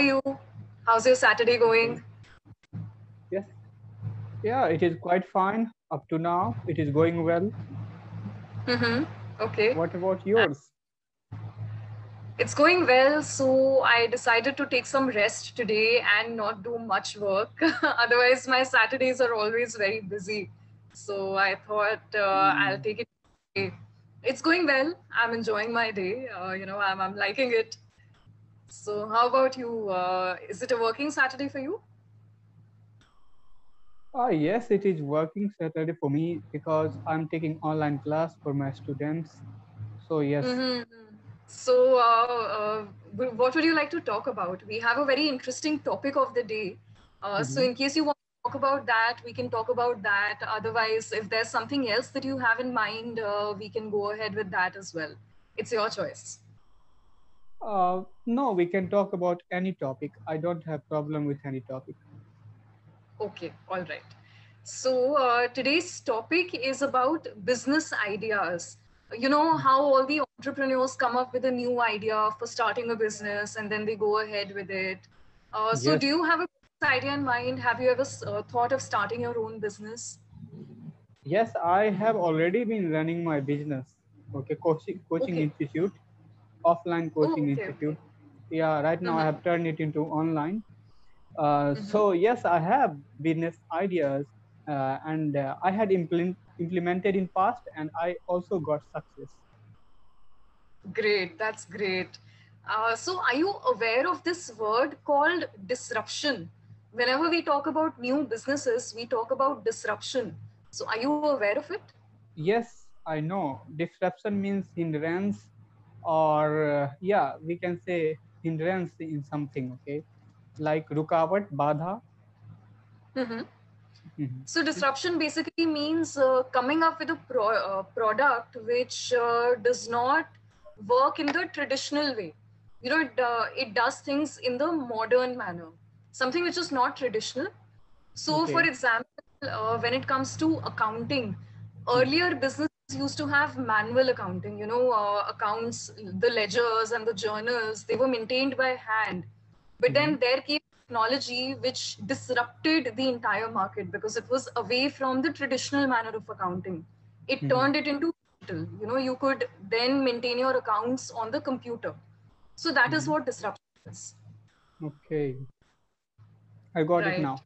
you? How's your Saturday going? Okay. Yes. Yeah, it is quite fine up to now. It is going well. Mm-hmm. Okay. What about yours? It's going well, so I decided to take some rest today and not do much work. Otherwise, my Saturdays are always very busy. So I thought I'll Hmm. take it today. It's going well. I'm enjoying my day. I'm liking it. So, how about you? Is it a working Saturday for you? Yes, it is working Saturday for me because I'm taking online class for my students. So yes. Mm-hmm. So, what would you like to talk about? We have a very interesting topic of the day. So, Mhm. in case you want to talk about that, we can talk about that. Otherwise, if there's something else that you have in mind, we can go ahead with that as well. It's your choice. No, we can talk about any topic. I don't have problem with any topic. Okay, all right. So, today's topic is about business ideas. You know how all the entrepreneurs come up with a new idea for starting a business and then they go ahead with it. So, do Yes. you have a business idea in mind? Have you ever thought of starting your own business? Yes, I have already been running my business. Okay, coaching Okay. institute, offline Oh, coaching okay, okay. institute. Yeah, right now I Mm-hmm. have turned it into online. Mm-hmm. So yes, I have business ideas, and I had implemented in past, and I also got success. Great, that's great. So, are you aware of this word called disruption? Whenever we talk about new businesses, we talk about disruption. So, are you aware of it? Yes, I know. Disruption means hindrance, or yeah, we can say hindrance in something. Okay, like rukavat, badha. Mm-hmm. Mhm. So, disruption basically means coming up with a product which does not work in the traditional way. It does things in the modern manner, something which is not traditional. So, for Okay. example, when it comes to accounting, Mhm. earlier businesses used to have manual accounting, accounts, the ledgers and the journals, they were maintained by hand. But Mhm. then there came technology which disrupted the entire market because it was away from the traditional manner of accounting. It Mhm. turned it into digital. You could then maintain your accounts on the computer. So that is Mhm. what disruption is. Okay, I got it Right. now.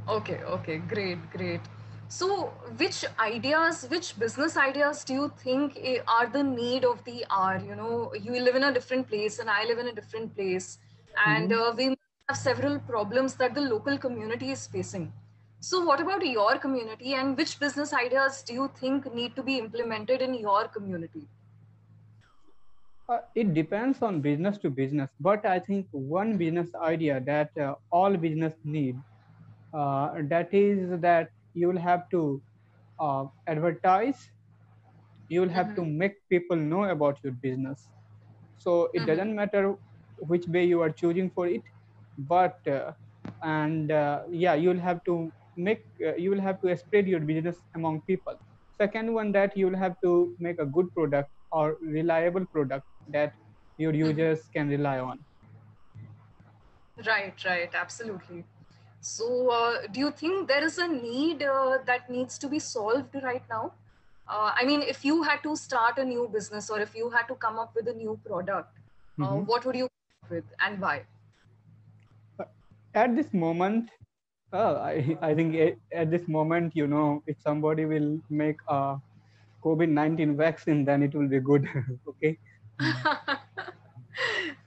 Okay, okay, great, great. So, which business ideas do you think are the need of the hour? You live in a different place and I live in a different place, and Mhm. we have several problems that the local community is facing. So, what about your community, and which business ideas do you think need to be implemented in your community? It depends on business to business, but I think one business idea that all business need, that is that you will have to advertise, you will have to Mm-hmm. make people know about your business. So it Mm-hmm. doesn't matter which way you are choosing for it, but and yeah, you will have to spread your business among people. Second one, that you will have to make a good product or reliable product that your users can rely on. Right, right, absolutely. So, do you think there is a need that needs to be solved right now? I mean, if you had to start a new business or if you had to come up with a new product, Mhm. what would you come up with and why? Uh, At this moment, I think at this moment, if somebody will make a COVID-19 vaccine, then it will be good. Okay. Mm.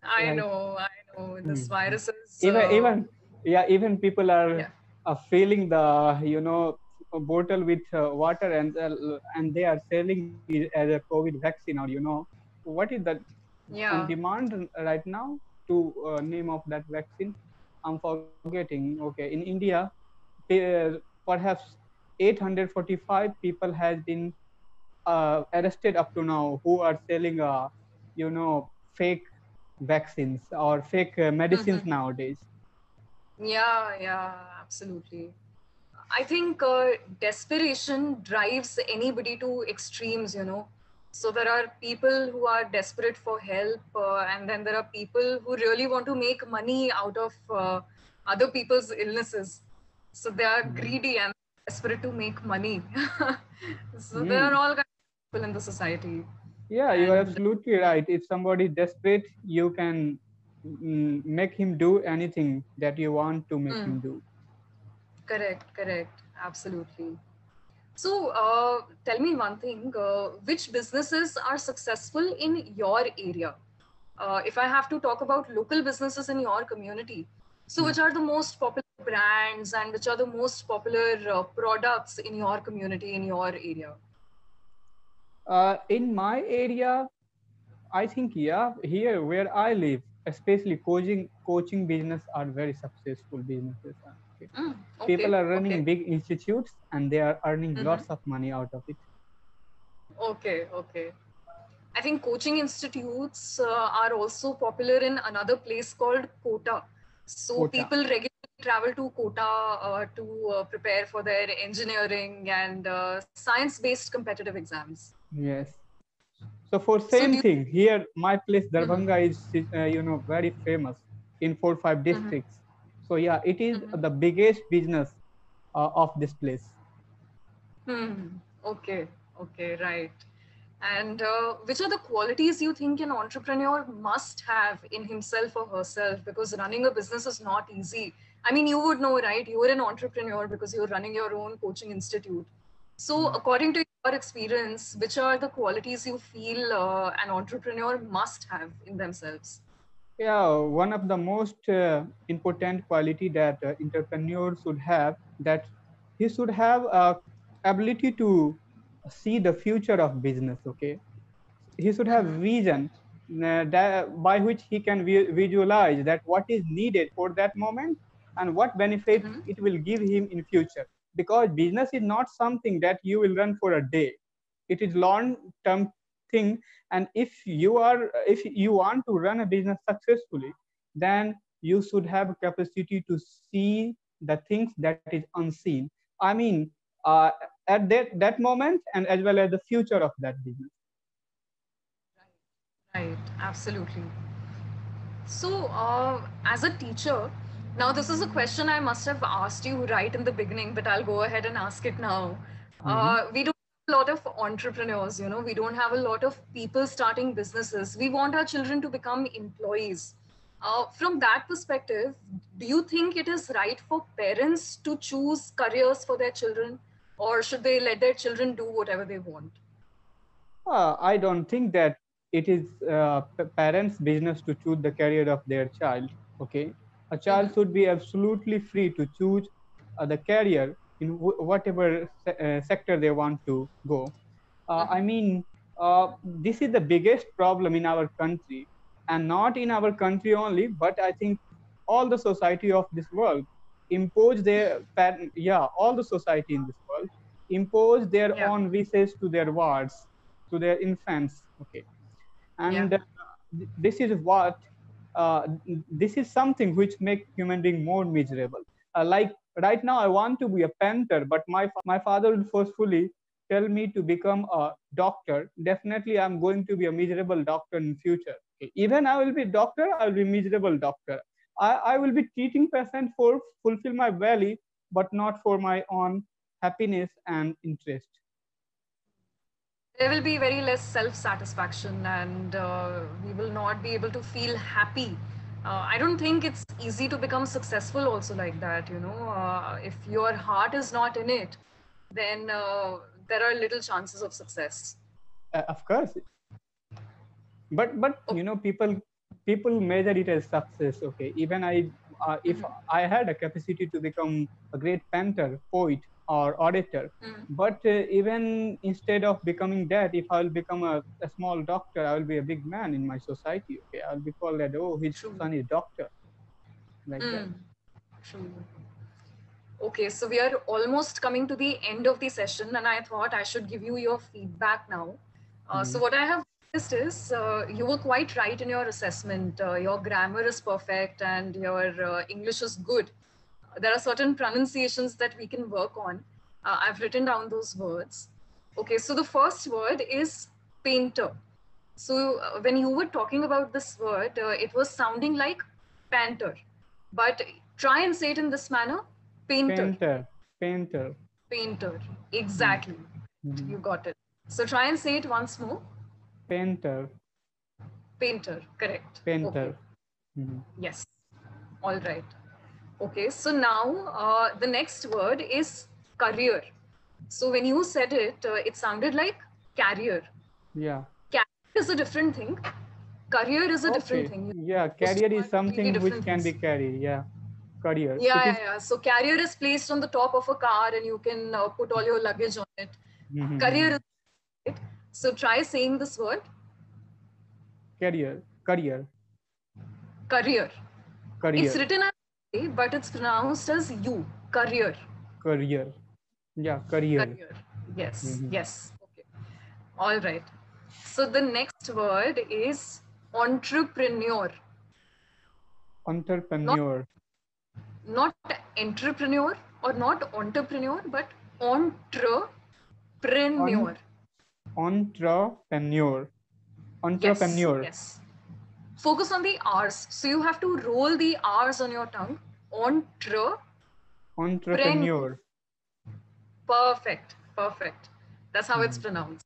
I Like, know, I know. This mm, virus is, even yeah, even people are yeah. filling the a bottle with water, and they are selling it as a COVID vaccine, or what is that on Yeah. demand right now, to name of that vaccine, I'm forgetting. Okay, in India, perhaps 845 people has been arrested up to now, who are selling fake vaccines or fake medicines Mhm. nowadays. Yeah, yeah, absolutely. I think desperation drives anybody to extremes. So there are people who are desperate for help, and then there are people who really want to make money out of other people's illnesses. So they are greedy and desperate to make money. So there are Mm. all kinds of people in the society. Yeah, you are And absolutely right. If somebody is desperate, you can make him do anything that you want to make him mm, do. correct, correct, absolutely. So tell me one thing, which businesses are successful in your area? If I have to talk about local businesses in your community, so Mm. which are the most popular brands and which are the most popular products in your community, in your area? In my area, I think, yeah, here where I live, especially coaching business are very successful businesses. Okay. Mm, People okay, are running okay. big institutes and they are earning Hmm. lots of money out of it. Okay, okay. I think coaching institutes are also popular in another place called Kota. So Quota. people regularly travel to Kota to prepare for their engineering and science-based competitive exams. Yes. So for So same do you, thing here, my place Mhm, Darbhanga is very famous in 4 5 mhm, districts. So yeah, it is mhm. the biggest business of this place. Hmm. Okay, okay, right. And which are the qualities you think an entrepreneur must have in himself or herself? Because running a business is not easy. I mean, you would know, right? You're an entrepreneur because you're running your own coaching institute. So, Mm. according to your experience, which are the qualities you feel an entrepreneur must have in themselves? Yeah, one of the most important quality that entrepreneur should have, that he should have ability to see the future of business. Okay, he should have Mm-hmm. vision by which he can visualize that what is needed for that moment and what benefit Mm-hmm. it will give him in future, because business is not something that you will run for a day. It is long term thing. And if you want to run a business successfully, then you should have a capacity to see the things that is unseen. I mean, uh, at that moment, and as well as the future of that business. Right, absolutely. So, as a teacher, now this is a question I must have asked you right in the beginning, but I'll go ahead and ask it now. Mhm. We don't have a lot of entrepreneurs, we don't have a lot of people starting businesses. We want our children to become employees. From that perspective, do you think it is right for parents to choose careers for their children, or should they let their children do whatever they want? I don't think that it is parents' business to choose the career of their child. Okay, a child Mm-hmm. should be absolutely free to choose the career in whatever sector they want to go. I Mm-hmm. mean, this is the biggest problem in our country, and not in our country only, but I think all the society of this world impose their yeah, all the society in this world impose their Yeah, own wishes to their wards, to their infants. Okay, yeah. and this is what uh, this is something which make human being more miserable. Like right now I want to be a painter, but my father will forcefully tell me to become a doctor. Definitely I'm going to be a miserable doctor in future. Okay. Even I will be doctor, I will be miserable doctor. I will be treating patient for fulfill my value, but not for my own happiness and interest. There will be very less self-satisfaction, and we will not be able to feel happy. I don't think it's easy to become successful also like that, if your heart is not in it, then there are little chances of success. Of course, but Okay. people measure it as success. Okay, even if Mhm. I had a capacity to become a great painter, poet, or auditor, Mhm. but even instead of becoming that, if I'll become a small doctor, I will be a big man in my society. Okay, I'll be called that, oh, his True. son is doctor, like that. Mm. True. Okay, so we are almost coming to the end of the session, and I thought I should give you your feedback now. So, Mm. what I have noticed is you were quite right in your assessment. Your grammar is perfect and your English is good. There are certain pronunciations that we can work on. I've written down those words. Okay, so the first word is painter. So when you were talking about this word, it was sounding like panther, but try and say it in this manner: painter. Painter. Painter. Painter, Mm. exactly. Mhm. You got it. So try and say it once more. Painter. Painter, correct. Okay, Painter. Mhm. yes. All right. Okay, so now the next word is career. So when you said it, it sounded like carrier. Yeah. Carrier is a different thing. Career is a different Okay. thing. Yeah. Those two Carrier are is completely something which different can be things. carried. Yeah. Career. Yeah, It yeah, is. yeah. So carrier is placed on the top of a car and you can put all your luggage on it. Career is it. So try saying this word: Career. Career. career. It's Career. written as A, but it's pronounced as U. Career. Career. Yeah. Career. Career. Yes, Mhm. yes. Okay. All right. So the next word is entrepreneur. Not Entrepreneur. not entrepreneur or not entrepreneur, but On entrepreneur. entrepreneur. Yes, Entrepreneur. yes. Focus on the R's. So you have to roll the R's on your tongue. Entrepreneur. Entrepreneur. Perfect, perfect. That's how it's Mhm. pronounced.